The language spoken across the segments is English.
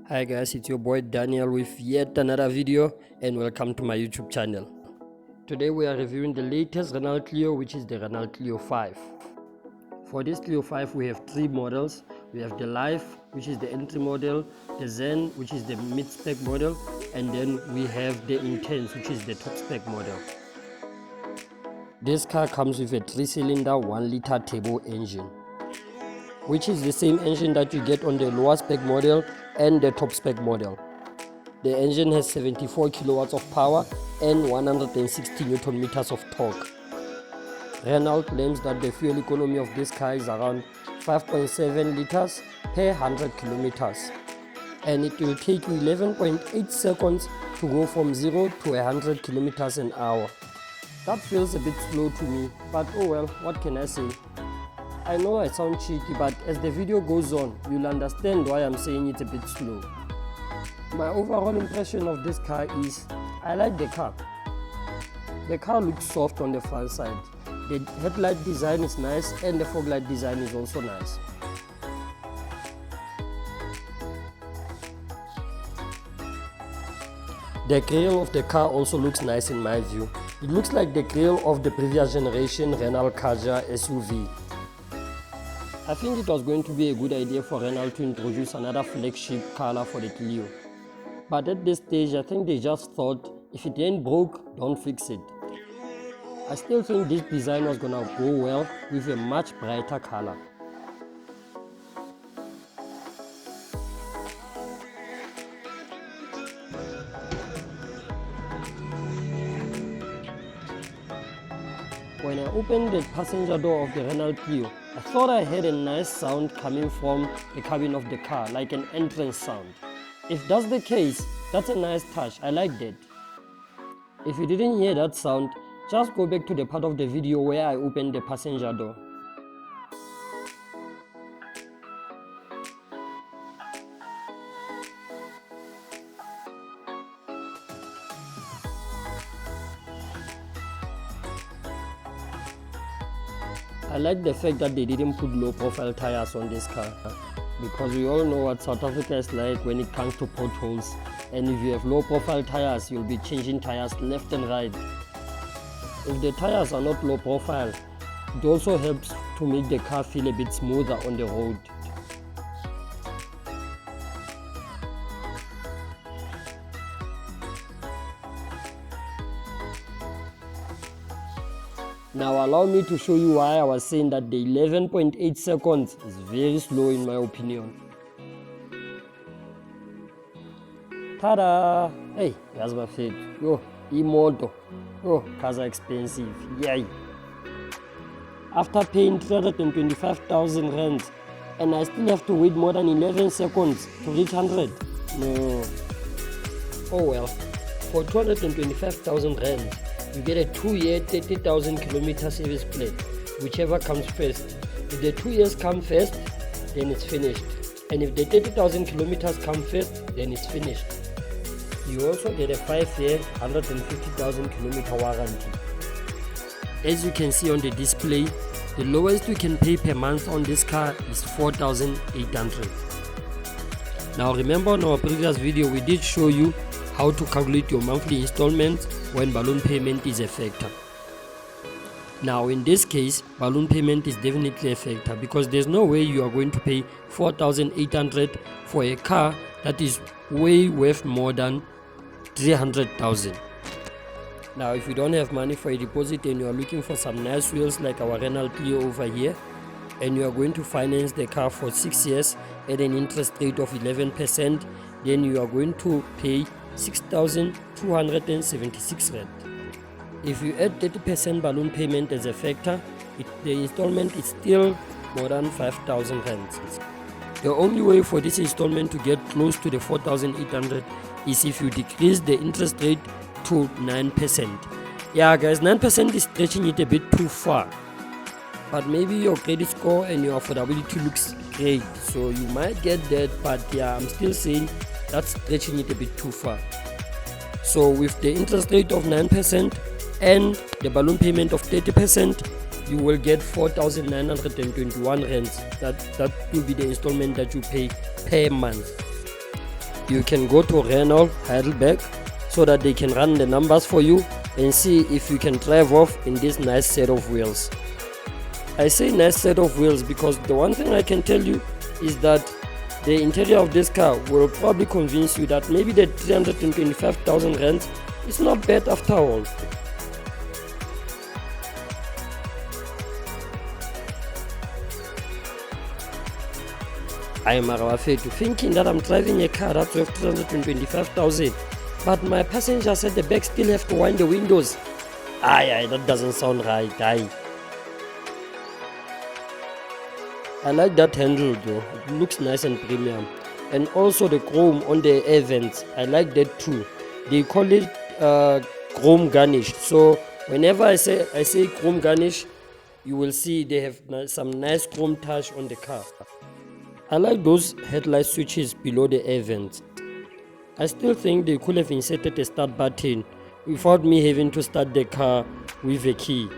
Hi guys, it's your boy Daniel with yet another video and welcome to my YouTube channel. Today we are reviewing the latest Renault Clio, which is the Renault Clio-5. For this Clio-5 we have three models. We have the Life, which is the entry model, the Zen, which is the mid-spec model, and then we have the Intense, which is the top-spec model. This car comes with a 3-cylinder 1-liter turbo engine, which is the same engine that you get on the lower spec model and the top spec model. The engine has 74 kilowatts of power and 160 Newton meters of torque. Renault claims that the fuel economy of this car is around 5.7 liters per 100 kilometers, and it will take you 11.8 seconds to go from 0 to 100 kilometers an hour. That feels a bit slow to me, but oh well, what can I say? I know I sound cheeky, but as the video goes on, you'll understand why I'm saying it's a bit slow. My overall impression of this car is, I like the car. The car looks soft on the front side. The headlight design is nice and the fog light design is also nice. The grille of the car also looks nice in my view. It looks like the grille of the previous generation Renault Kadjar SUV. I think it was going to be a good idea for Renault to introduce another flagship color for the Clio. But at this stage, I think they just thought, if it ain't broke, don't fix it. I still think this design was gonna go well with a much brighter color. When I opened the passenger door of the Renault Clio, I thought I heard a nice sound coming from the cabin of the car, like an entrance sound. If that's the case, that's a nice touch, I like that. If you didn't hear that sound, just go back to the part of the video where I opened the passenger door. I like the fact that they didn't put low profile tires on this car, because we all know what South Africa is like when it comes to potholes, and if you have low profile tires, you'll be changing tires left and right. If the tires are not low profile, it also helps to make the car feel a bit smoother on the road. Now allow me to show you why I was saying that the 11.8 seconds is very slow in my opinion. Tada! Hey, that's my favorite. Yo, e-moto. Oh, cars are expensive. Yay! After paying 325,000 rand, and I still have to wait more than 11 seconds to reach 100. No. Oh well, for 225,000 rand, you get a 2-year 30,000 kilometer service plan, whichever comes first. If the 2 years come first, then it's finished, and if the 30,000 kilometers come first, then it's finished. You also get a 5-year 150,000 kilometer warranty. As you can see on the display, the lowest you can pay per month on this car is 4,800. Now remember, on our previous video we did show you how to calculate your monthly installments when balloon payment is a factor. Now in this case, balloon payment is definitely a factor, because there's no way you are going to pay 4,800 for a car that is way worth more than 300,000. Now if you don't have money for a deposit and you are looking for some nice wheels like our Renault Clio over here, and you are going to finance the car for 6 years at an interest rate of 11%, then you are going to pay 6,276 rand. If you add 30% balloon payment as a factor, the installment is still more than 5,000 rand. The only way for this installment to get close to the 4,800 is if you decrease the interest rate to 9%. Yeah guys, 9% is stretching it a bit too far, but maybe your credit score and your affordability looks great, so you might get that, but yeah, I'm still saying that's stretching it a bit too far. So with the interest rate of 9% and the balloon payment of 30%, you will get 4,921 rands. That will be the installment that you pay per month. you can go to Renault Heidelberg so that they can run the numbers for you and see if you can drive off in this nice set of wheels. I say nice set of wheels because the one thing I can tell you is that the interior of this car will probably convince you that maybe the 325,000 rand is not bad after all. I am Arawafetu, thinking that I'm driving a car that's worth 325,000, but my passengers at the back still have to wind the windows. Aye, that doesn't sound right. Aye. I like that handle though, it looks nice and premium. And also the chrome on the air vents, I like that too. They call it chrome garnish. So whenever I say chrome garnish, you will see they have some nice chrome touch on the car. I like those headlight switches below the air vents. I still think they could have inserted a start button without me having to start the car with a key.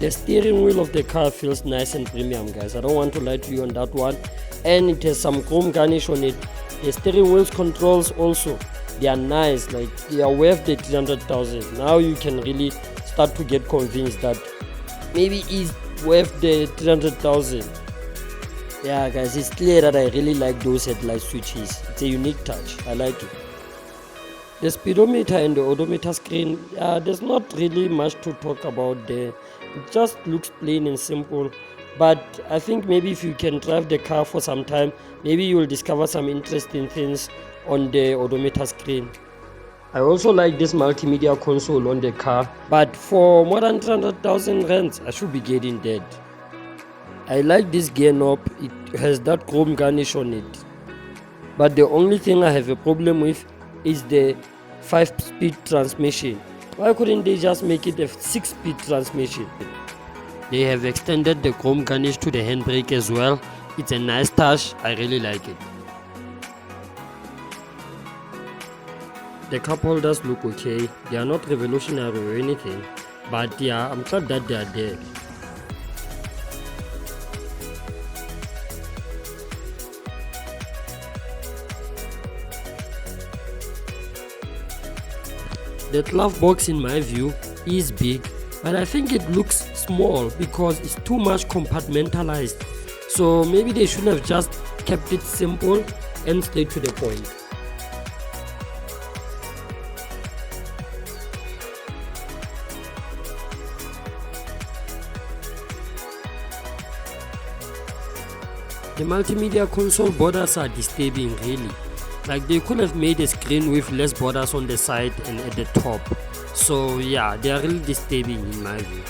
The steering wheel of the car feels nice and premium, guys. I don't want to lie to you on that one. And it has some chrome garnish on it. The steering wheel's controls also, they are nice, like they are worth the 300,000. Now you can really start to get convinced that maybe it's worth the 300,000. Yeah, guys, it's clear that I really like those headlight switches. It's a unique touch. I like it. The speedometer and the odometer screen, there's not really much to talk about there. It just looks plain and simple. But I think maybe if you can drive the car for some time, maybe you will discover some interesting things on the odometer screen. I also like this multimedia console on the car, but for more than 300,000 rands, I should be getting that. I like this gear knob, it has that chrome garnish on it. But the only thing I have a problem with is the 5-speed transmission. Why couldn't they just make it a 6-speed transmission? They have extended the chrome garnish to the handbrake as well. It's a nice touch, I really like it. The cup holders look okay, they are not revolutionary or anything, but yeah, I'm glad that they are there. The glove box in my view is big, but I think it looks small because it's too much compartmentalized. So maybe they should have just kept it simple and straight to the point. The multimedia console borders are disturbing really. Like they could have made a screen with less borders on the side and at the top. So yeah, they are really disturbing in my view.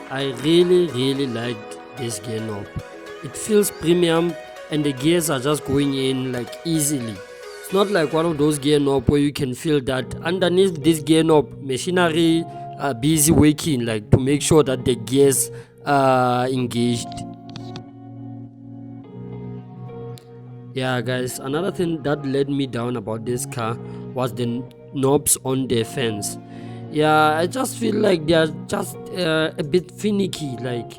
I really liked this gear knob. It feels premium and the gears are just going in like easily. It's not like one of those gear knobs where you can feel that underneath this gear knob machinery are busy working like to make sure that the gears are engaged. Yeah guys, another thing that led me down about this car was the knobs on the fence. Yeah, I just feel like they are just a bit finicky, like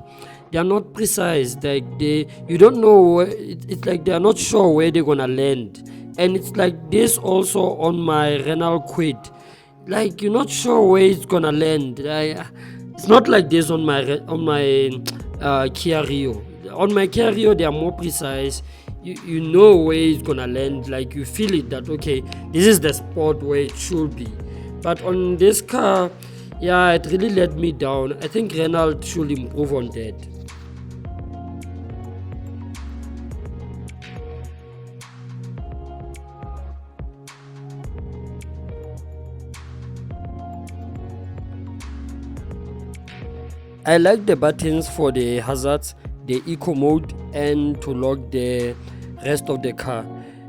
they are not precise, like you don't know it's like they are not sure where they're gonna land. And it's like this also on my Renault Quid, like you're not sure where it's gonna land. It's not like this on my Kia Rio. On my Kia Rio they are more precise. You know where it's gonna land, like you feel it that okay, this is the spot where it should be. But on this car, yeah, it really let me down. I think Renault should improve on that. I like the buttons for the hazards. the eco mode and to lock the rest of the car.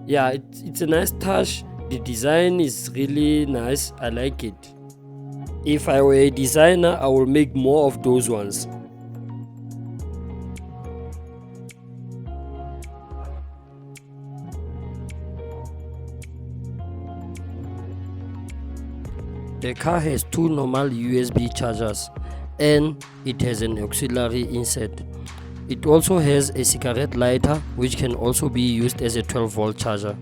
Yeah, it's a nice touch. The design is really nice. I like it. If I were a designer, I will make more of those ones. The car has two normal USB chargers and it has an auxiliary insert. It also has a cigarette lighter which can also be used as a 12-volt charger.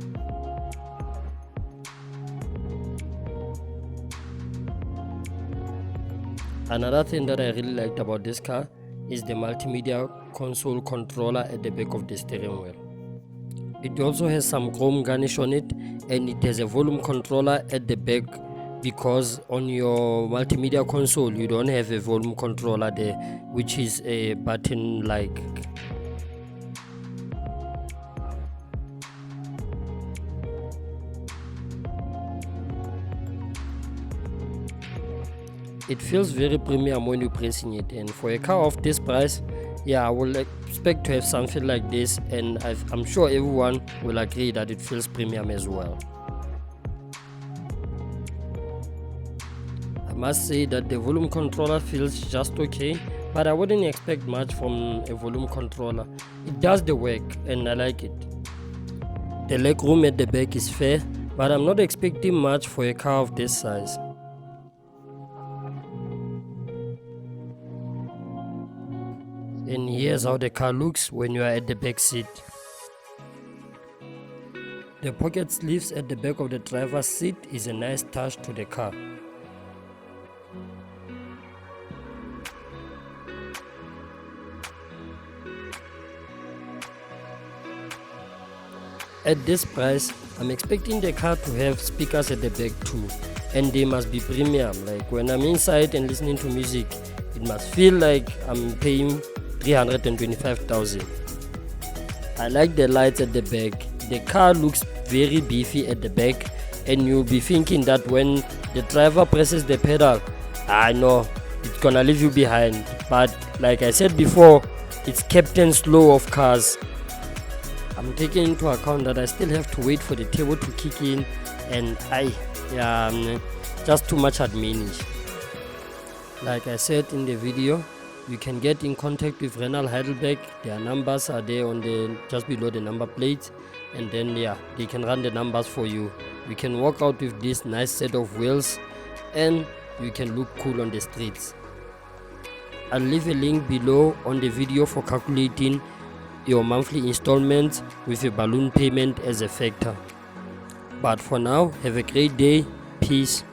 Another thing that I really liked about this car is the multimedia console controller at the back of the steering wheel. It also has some chrome garnish on it, and it has a volume controller at the back, because on your multimedia console you don't have a volume controller there, which is a button like. It feels very premium when you're pressing it, and for a car of this price, yeah, I will expect to have something like this, and I'm sure everyone will agree that it feels premium as well. I must say that the volume controller feels just okay, but I wouldn't expect much from a volume controller. It does the work and I like it. The legroom at the back is fair, but I'm not expecting much for a car of this size. And here's how the car looks when you are at the back seat. The pocket sleeves at the back of the driver's seat is a nice touch to the car. At this price, I'm expecting the car to have speakers at the back too, and they must be premium. Like when I'm inside and listening to music, it must feel like I'm paying 325,000. I like the lights at the back. The car looks very beefy at the back, and you'll be thinking that when the driver presses the pedal, I know it's gonna leave you behind. But like I said before, it's Captain Slow of cars. I'm taking into account that I still have to wait for the turbo to kick in, and just too much admin. Like I said in the video, you can get in contact with Renault Heidelberg. Their numbers are there on just below the number plate, and then they can run the numbers for you. You can walk out with this nice set of wheels, and you can look cool on the streets. I'll leave a link below on the video for calculating your monthly installments with a balloon payment as a factor. But for now, have a great day. Peace.